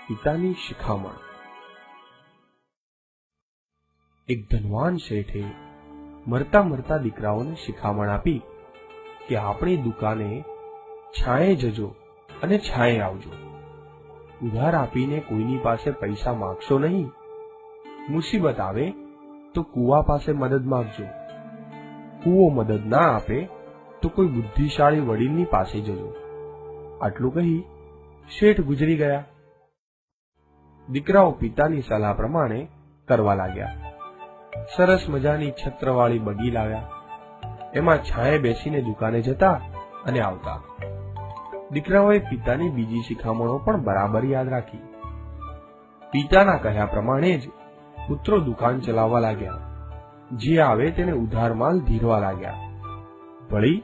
પિતાની શિખામણ। એક ધનવાન શેઠે મરતા મરતા દીકરાઓને શિખામણ આપી કે આપણી દુકાને છાંયે જજો અને છાંયે આવજો। ઉધાર આપીને કોઈની પાસે પૈસા માંગશો નહીં। મુસીબત આવે તો કુવા પાસે મદદ માંગજો। કુવો મદદ ના આપે તો કોઈ બુદ્ધિશાળી વડીલની પાસે જજો। આટલું કહી શેઠ ગુજરી ગયા। દીકરાઓ પિતાની સલાહ પ્રમાણે કરવા લાગ્યા। સરસ મજાની છત્રવાળી બગી લાવ્યા। એમાં છાંયે બેસીને દુકાને જતા અને આવતા। દીકરાઓએ પિતાની બીજી શિખામણો પણ બરાબર યાદ રાખી। પિતાના કહ્યા પ્રમાણે જ પુત્રો દુકાન ચલાવવા લાગ્યા। જે આવે તેને ઉધાર માલ ધીરવા લાગ્યા। વળી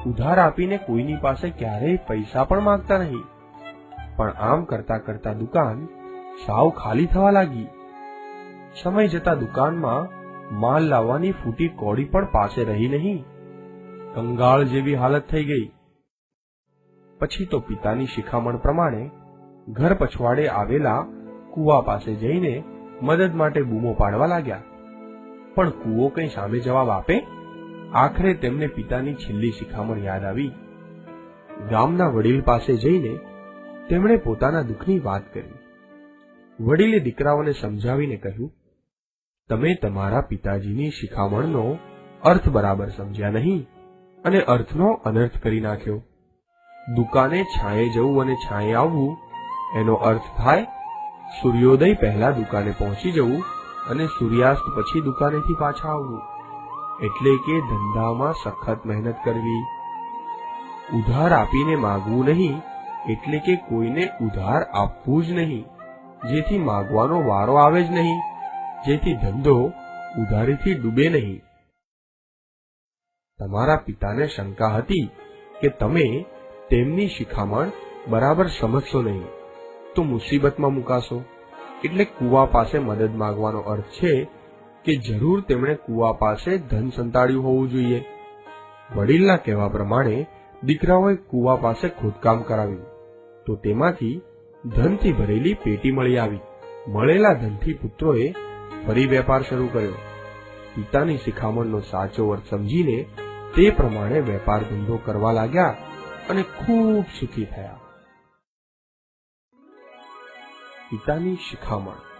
ઉધાર આપીને કોઈની પાસે ક્યારેય પૈસા પણ માંગતા નહીં। પણ આમ કરતા કરતા દુકાન સાવ ખાલી થવા લાગી। સમય જતા દુકાનમાં માલ લાવવાની ફૂટી કોડી પણ પાસે રહી નહીં। કંગાળ જેવી હાલત થઈ ગઈ। પછી તો પિતાની શિખામણ પ્રમાણે ઘર પછવાડે આવેલા કુવા પાસે જઈને મદદ માટે બૂમો પાડવા લાગ્યા। પણ કુવો કઈ સામે જવાબ આપે? આખરે તેમને પિતાની છેલ્લી શિખામણ યાદ આવી। ગામના વડીલ પાસે જઈને તેમણે પોતાના દુઃખની વાત કરી। વડીલે દીકરાઓને સમજાવીને કહ્યું, તમે તમારા પિતાજીની શિખામણનો અર્થ બરાબર સમજ્યા નહીં અને અર્થનો અનર્થ કરી નાખ્યો। દુકાને છાંયે જવું અને છાંયે આવવું એનો અર્થ થાય સૂર્યોદય પહેલા દુકાને પહોંચી જવું અને સૂર્યાસ્ત પછી દુકાનેથી પાછા આવવું। એટલે કે ધંધામાં સખત મહેનત કરવી। ઉધાર આપીને માગવું નહીં, એટલે કે કોઈને ઉધાર આપવું જ નહીં, જેથી માગવાનો વારો આવે જ નહીં, જેથી ધંધો ઉધારીથી ડૂબે નહીં। તમારા પિતાને શંકા હતી કે તમે તેમની શિખામણ બરાબર સમજશો નહીં તો મુસીબતમાં મુકાશો। એટલે કુવા પાસે મદદ માંગવાનો અર્થ છે કે જરૂર તેમણે કુવા પાસે ધન સંતાડ્યું હોવું જોઈએ। વડીલના કહેવા પ્રમાણે દીકરાઓએ કુવા પાસે ખોદકામ કરાવ્યું તો તેમાંથી ધનથી ભરેલી પેટી મળી આવી। મળેલા ધનથી પુત્રોએ ફરી વેપાર શરૂ કર્યો। પિતાની શિખામણનો સાચો અર્થ સમજીને તે પ્રમાણે વેપાર ધંધો કરવા લાગ્યા અને ખૂબ સુખી થયા। પિતાની શિખામણ।